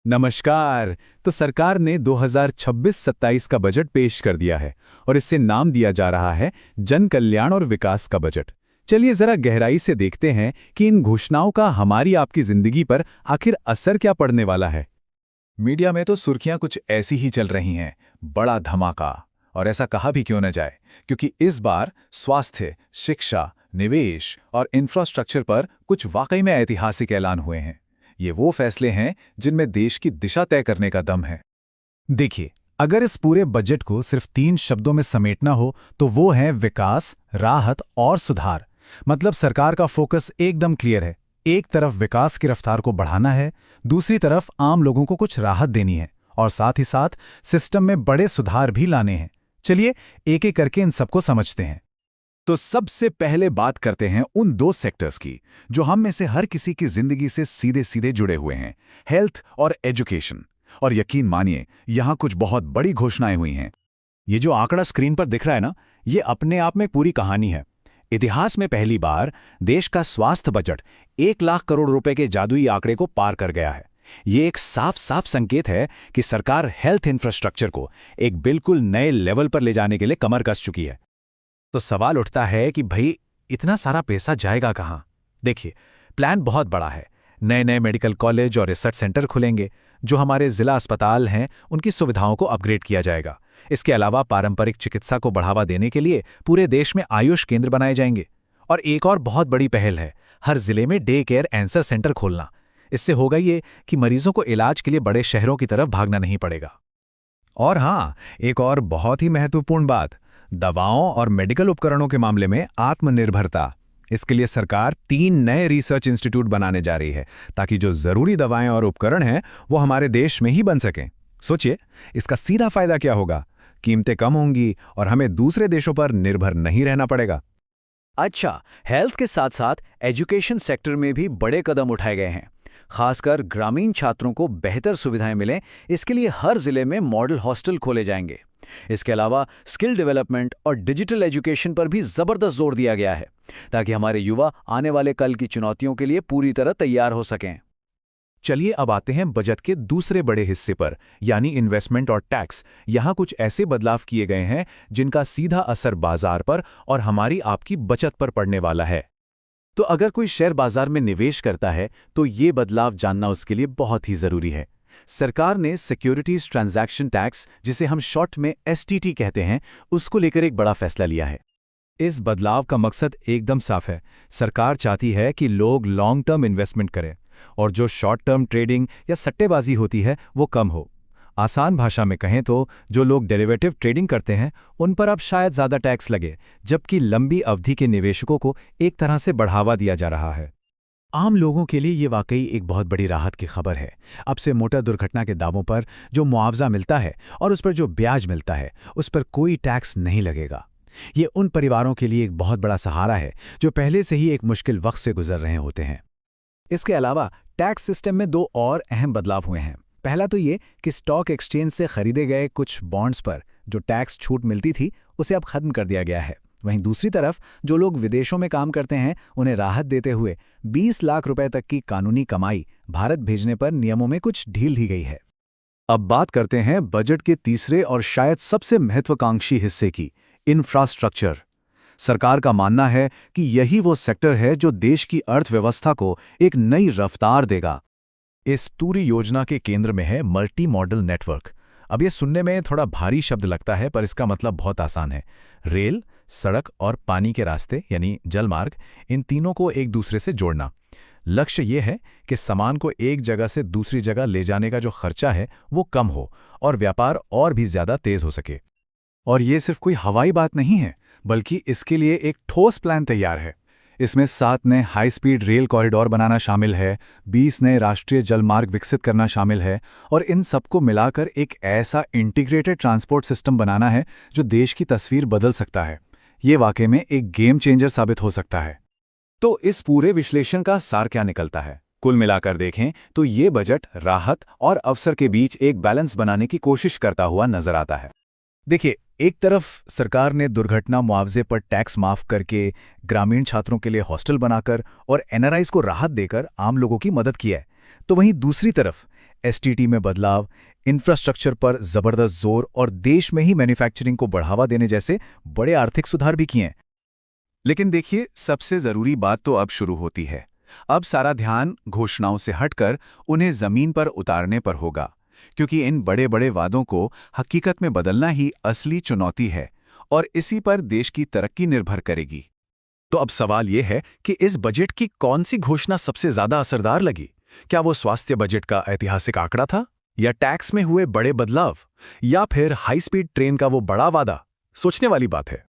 नमस्कार। तो सरकार ने 2026-27 का बजट पेश कर दिया है और इससे नाम दिया जा रहा है जन कल्याण और विकास का बजट। चलिए जरा गहराई से देखते हैं कि इन घोषणाओं का हमारी आपकी जिंदगी पर आखिर असर क्या पड़ने वाला है। मीडिया में तो सुर्खियां कुछ ऐसी ही चल रही हैं, बड़ा धमाका। और ऐसा कहा भी क्यों न जाए, क्योंकि इस बार स्वास्थ्य, शिक्षा, निवेश और इंफ्रास्ट्रक्चर पर कुछ वाकई में ऐतिहासिक ऐलान हुए हैं। ये वो फैसले हैं जिनमें देश की दिशा तय करने का दम है। देखिए, अगर इस पूरे बजट को सिर्फ 3 शब्दों में समेटना हो तो वो है विकास, राहत और सुधार। मतलब सरकार का फोकस एकदम क्लियर है। एक तरफ विकास की रफ्तार को बढ़ाना है, दूसरी तरफ आम लोगों को कुछ राहत देनी है और साथ ही साथ सिस्टम में बड़े सुधार भी लाने हैं। चलिए एक एक करके इन सबको समझते हैं। तो सबसे पहले बात करते हैं उन दो सेक्टर्स की जो हम में से हर किसी की जिंदगी से सीधे सीधे जुड़े हुए हैं, हेल्थ और एजुकेशन। और यकीन मानिए, यहां कुछ बहुत बड़ी घोषणाएं हुई हैं। ये जो आंकड़ा स्क्रीन पर दिख रहा है ना, ये अपने आप में पूरी कहानी है। इतिहास में पहली बार देश का स्वास्थ्य बजट 1 लाख करोड़ रुपए के जादुई आंकड़े को पार कर गया है। ये एक साफ साफ संकेत है कि सरकार हेल्थ इंफ्रास्ट्रक्चर को एक बिल्कुल नए लेवल पर ले जाने के लिए कमर कस चुकी है। तो सवाल उठता है कि भाई इतना सारा पैसा जाएगा कहाँ? देखिए, प्लान बहुत बड़ा है। नए नए मेडिकल कॉलेज और रिसर्च सेंटर खुलेंगे। जो हमारे जिला अस्पताल हैं उनकी सुविधाओं को अपग्रेड किया जाएगा। इसके अलावा पारंपरिक चिकित्सा को बढ़ावा देने के लिए पूरे देश में आयुष केंद्र बनाए जाएंगे। और एक और बहुत बड़ी पहल है, हर जिले में डे केयर एंसर सेंटर खोलना। इससे होगा ये कि मरीजों को इलाज के लिए बड़े शहरों की तरफ भागना नहीं पड़ेगा। और हाँ, एक और बहुत ही महत्वपूर्ण बात, दवाओं और मेडिकल उपकरणों के मामले में आत्मनिर्भरता। इसके लिए सरकार 3 नए रिसर्च इंस्टीट्यूट बनाने जा रही है ताकि जो जरूरी दवाएं और उपकरण हैं वो हमारे देश में ही बन सकें। सोचिए, इसका सीधा फायदा क्या होगा? कीमतें कम होंगी और हमें दूसरे देशों पर निर्भर नहीं रहना पड़ेगा। अच्छा, हेल्थ के साथ साथ एजुकेशन सेक्टर में भी बड़े कदम उठाए गए हैं। खासकर ग्रामीण छात्रों को बेहतर सुविधाएं मिलें, इसके लिए हर जिले में मॉडल हॉस्टल खोले जाएंगे। इसके अलावा स्किल डेवलपमेंट और डिजिटल एजुकेशन पर भी जबरदस्त जोर दिया गया है ताकि हमारे युवा आने वाले कल की चुनौतियों के लिए पूरी तरह तैयार हो सकें। चलिए अब आते हैं बजट के दूसरे बड़े हिस्से पर, यानी इन्वेस्टमेंट और टैक्स। यहाँ कुछ ऐसे बदलाव किए गए हैं जिनका सीधा असर बाजार पर और हमारी आपकी बचत पर पड़ने वाला है। तो अगर कोई शेयर बाजार में निवेश करता है तो ये बदलाव जानना उसके लिए बहुत ही जरूरी है। सरकार ने सिक्योरिटीज ट्रांजैक्शन टैक्स, जिसे हम शॉर्ट में एसटीटी कहते हैं, उसको लेकर एक बड़ा फैसला लिया है। इस बदलाव का मकसद एकदम साफ है। सरकार चाहती है कि लोग लॉन्ग टर्म इन्वेस्टमेंट करें और जो शॉर्ट टर्म ट्रेडिंग या सट्टेबाजी होती है वो कम हो। आसान भाषा में कहें तो जो लोग डेरिवेटिव ट्रेडिंग करते हैं उन पर अब शायद ज़्यादा टैक्स लगे, जबकि लंबी अवधि के निवेशकों को एक तरह से बढ़ावा दिया जा रहा है। आम लोगों के लिए ये वाकई एक बहुत बड़ी राहत की खबर है। अब से मोटर दुर्घटना के दावों पर जो मुआवजा मिलता है और उस पर जो ब्याज मिलता है, उस पर कोई टैक्स नहीं लगेगा। ये उन परिवारों के लिए एक बहुत बड़ा सहारा है जो पहले से ही एक मुश्किल वक्त से गुजर रहे होते हैं। इसके अलावा टैक्स सिस्टम में 2 और अहम बदलाव हुए हैं। पहला तो ये कि स्टॉक एक्सचेंज से खरीदे गए कुछ बॉन्ड्स पर जो टैक्स छूट मिलती थी उसे अब खत्म कर दिया गया है। वहीं दूसरी तरफ जो लोग विदेशों में काम करते हैं उन्हें राहत देते हुए 20 लाख रुपए तक की कानूनी कमाई भारत भेजने पर नियमों में कुछ ढील दी गई है। अब बात करते हैं बजट के तीसरे और शायद सबसे महत्वाकांक्षी हिस्से की, इंफ्रास्ट्रक्चर। सरकार का मानना है कि यही वो सेक्टर है जो देश की अर्थव्यवस्था को एक नई रफ्तार देगा। इस पूरी योजना के केंद्र में है मल्टी मॉडल नेटवर्क। अब ये सुनने में थोड़ा भारी शब्द लगता है, पर इसका मतलब बहुत आसान है। रेल, सड़क और पानी के रास्ते यानी जलमार्ग, इन तीनों को एक दूसरे से जोड़ना। लक्ष्य ये है कि सामान को एक जगह से दूसरी जगह ले जाने का जो खर्चा है वो कम हो और व्यापार और भी ज्यादा तेज हो सके। और ये सिर्फ कोई हवाई बात नहीं है, बल्कि इसके लिए एक ठोस प्लान तैयार है। इसमें 7 नए हाई स्पीड रेल कॉरिडोर बनाना शामिल है, 20 नए राष्ट्रीय जलमार्ग विकसित करना शामिल है और इन सबको मिलाकर एक ऐसा इंटीग्रेटेड ट्रांसपोर्ट सिस्टम बनाना है जो देश की तस्वीर बदल सकता है। ये वाकई में एक गेम चेंजर साबित हो सकता है। तो इस पूरे विश्लेषण का सार क्या निकलता है? कुल मिलाकर देखें तो ये बजट राहत और अवसर के बीच एक बैलेंस बनाने की कोशिश करता हुआ नजर आता है। देखिए, एक तरफ सरकार ने दुर्घटना मुआवजे पर टैक्स माफ करके, ग्रामीण छात्रों के लिए हॉस्टल बनाकर और एनआरआईज को राहत देकर आम लोगों की मदद की है। तो वहीं दूसरी तरफ एसटीटी में बदलाव, इंफ्रास्ट्रक्चर पर जबरदस्त जोर और देश में ही मैन्युफैक्चरिंग को बढ़ावा देने जैसे बड़े आर्थिक सुधार भी किए हैं। लेकिन देखिए, सबसे जरूरी बात तो अब शुरू होती है। अब सारा ध्यान घोषणाओं से हटकर उन्हें जमीन पर उतारने पर होगा, क्योंकि इन बड़े बड़े वादों को हकीकत में बदलना ही असली चुनौती है और इसी पर देश की तरक्की निर्भर करेगी। तो अब सवाल यह है कि इस बजट की कौन सी घोषणा सबसे ज्यादा असरदार लगी? क्या वो स्वास्थ्य बजट का ऐतिहासिक आंकड़ा था, या टैक्स में हुए बड़े बदलाव, या फिर हाई स्पीड ट्रेन का वो बड़ा वादा? सोचने वाली बात है।